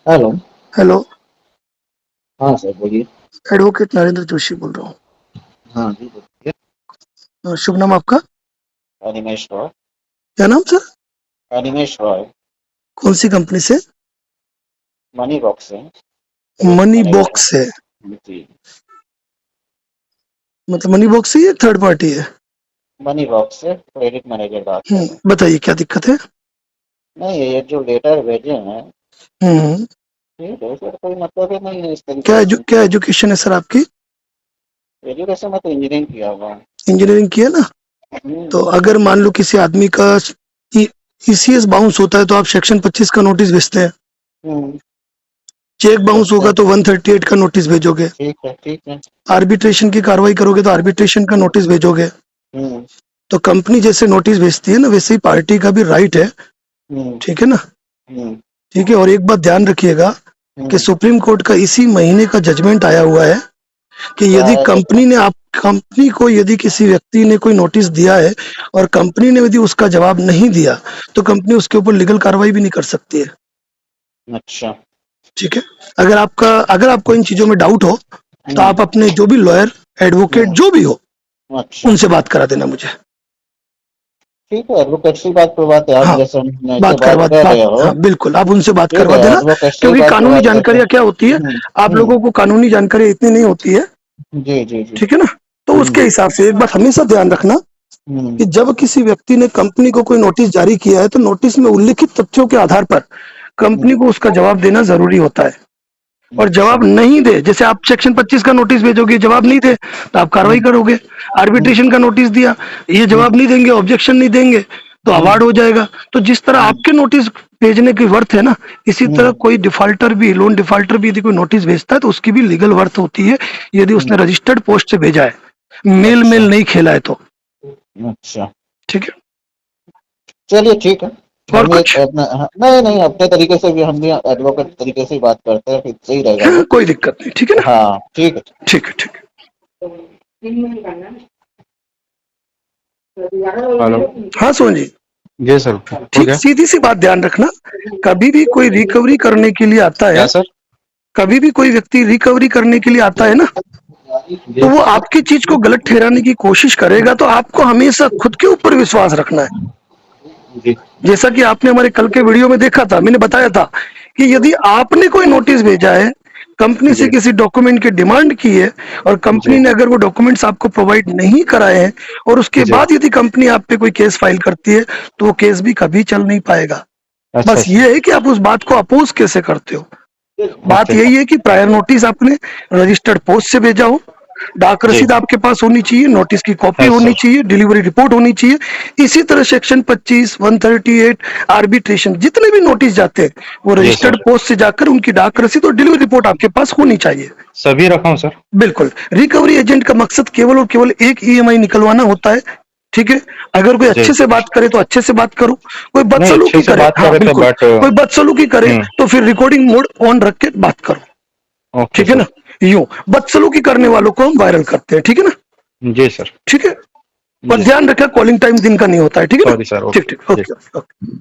Hello. Hello. हाँ sir बोलिए। Advocate Narendra Joshi बोल रहा हाँ जी बोलिए। हूँ। शुभ नाम आपका? अनिमेश रॉय। क्या नाम सर? अनिमेश रॉय। कौन सी कंपनी से? मनी बॉक्स से क्रेडिट मनी मैनेजर बॉक्स से? हूँ जी। मतलब मनी बॉक्स से, ये थर्ड पार्टी है? मनी बॉक्स से क्रेडिट मैनेजर बात कर रहे हैं। बताइए क्या दिक्कत है? नहीं ये जो लेटर भेजे हैं, हम्म। ठीक है सर, कोई मतलब ही नहीं है इस तरीके से। क्या एजुकेशन है सर आपकी? एजुकेशन में तो इंजीनियरिंग किया हुआ है। इंजीनियरिंग किया ना? तो अगर मान लो किसी आदमी का ईसीएस बाउंस होता है तो आप सेक्शन 25 का नोटिस भेजते हैं। हम्म, चेक बाउंस देखते होगा हैं। तो 138 का नोटिस भेजोगे। ठीक है ठीक है। आर्बिट्रेशन की कार्रवाई करोगे तो आर्बिट्रेशन का नोटिस भेजोगे। हम्म तो कंपनी जैसे नोटिस भेजती है ना, वैसे ही पार्टी का भी राइट है। हम्म ठीक है ना? हम्म ठीक है। और एक बात ध्यान रखिएगा कि हम्म। सुप्रीम कोर्ट का इसी महीने का जजमेंट आया हुआ है कि क्या यदि है कंपनी जजमेंट? ने आप कंपनी को यदि किसी व्यक्ति ने कोई नोटिस दिया है और कंपनी ने यदि उसका जवाब नहीं दिया तो कंपनी उसके ऊपर लीगल कार्रवाई भी नहीं कर सकती है। अच्छा। ठीक है। अगर आपको इन चीजों में डाउट हो तो हम्म आप अपने जो भी लॉयर, एडवोकेट हम्म। जो भी हो, अच्छा। उनसे बात करा देना मुझे। ठीक है, एडवोकेसी बात करवाते हैं आप हाँ, जैसे से बात बात करवा कर बात रहे हो। हाँ बिल्कुल, आप उनसे बात ठीक करवा है, देना। एडवोकेसी क्योंकि बात कानूनी करवाते हैं तो जानकारियां क्या होती है, आप हम्म। लोगों को कानूनी जानकारी इतनी नहीं होती है। जी जी जी। ठीक है ना? तो उसके हिसाब से एक बात हमेशा ध्यान रखना हम्म कि जब किसी व्यक्ति ने कंपनी को कोई नोटिस जारी किया है तो नोटिस में उल्लिखित तथ्यों के आधार पर कंपनी हम्म। को उसका जवाब देना जरूरी होता है। और अच्छा। जवाब नहीं दे, जैसे आप सेक्शन 25 का नोटिस भेजोगे, जवाब नहीं दे तो आप कार्रवाई हम्म करोगे। हम्म आर्बिट्रेशन का नोटिस दिया, ये हम्म जवाब नहीं देंगे, ऑब्जेक्शन नहीं देंगे तो हम्म अवार्ड हो जाएगा। तो जिस तरह हम्म आपके नोटिस भेजने की वर्थ है ना, इसी तरह हम्म, कोई डिफॉल्टर भी, लोन डिफॉल्टर भी यदि कोई नोटिस भेजता है तो उसकी भी लीगल वर्थ होती है, यदि हम्म। उसने रजिस्टर्ड पोस्ट से भेजा है, मेल अच्छा मेल नहीं खेला है तो। अच्छा। ठीक है। चलिए ठीक है। और हम एक कुछ? अपना नहीं नहीं, अपने तरीके से भी हम भी एडवोकेट तरीके से ही बात करते हैं, फिर सही रहेगा हाँ, वो। कोई दिक्कत नहीं। ठीक है ना? हाँ ठीक है। ठीक है, ठीक है। हेलो। हाँ सोन जी। जी सर, हो ठीक, गया? सीधी सी बात ध्यान रखना, कभी भी कोई रिकवरी करने के लिए आता क्या है, सर? कभी भी कोई व्यक्ति रिकवरी करने के लिए आता है ना, तो जी वो आपकी चीज को गलत ठहराने की कोशिश करेगा, तो आपको हमेशा खुद के ऊपर विश्वास रखना है। जी जैसा कि आपने हमारे कल के वीडियो में देखा था, मैंने बताया था कि यदि आपने कोई नोटिस भेजा है, कंपनी से जी किसी डॉक्यूमेंट की डिमांड की है और जी कंपनी ने अगर वो डॉक्यूमेंट्स आपको प्रोवाइड नहीं कराए हैं और उसके जी। बाद यदि कंपनी आप पे कोई केस फाइल करती है तो वो केस भी कभी चल नहीं पाएगा। अच्छा बस अच्छा। ये है कि आप उस बात को अपोज कैसे करते हो। बात ओके। यही है कि प्रायर नोटिस आपने रजिस्टर्ड पोस्ट से भेजा हो, डाक जी। रसीद आपके पास होनी चाहिए, नोटिस की कॉपी अच्छा। होनी चाहिए, डिलीवरी रिपोर्ट होनी चाहिए। इसी तरह सेक्शन 25, 138, आर्बिट्रेशन जितने भी नोटिस जाते हैं वो जी रजिस्टर्ड सर, पोस्ट से जाकर उनकी डाक रसीद और डिलीवरी रिपोर्ट आपके पास होनी चाहिए। सभी रखा हूँ सर। बिल्कुल। रिकवरी एजेंट का मकसद केवल और केवल एक ईएमआई निकलवाना होता है। ठीक है। अगर कोई जी। अच्छे से बात करे तो अच्छे से बात करो, कोई नहीं, अच्छे बदसलूकी से करे, बात हाँ करे थे बिल्कुल, बट कोई बदसलूकी करे तो फिर रिकॉर्डिंग मोड ऑन रख के बात करो। ओके ठीक है ना? सर। यूं बदसलूकी करने वालों को हम वायरल करते हैं। ठीक है ना? जी सर। ठीक है। और जी। ध्यान रखें, कॉलिंग टाइम दिन का नहीं होता है। ठीक है ना? Sorry sir. ठीक ओके ठीक, जी। Okay okay.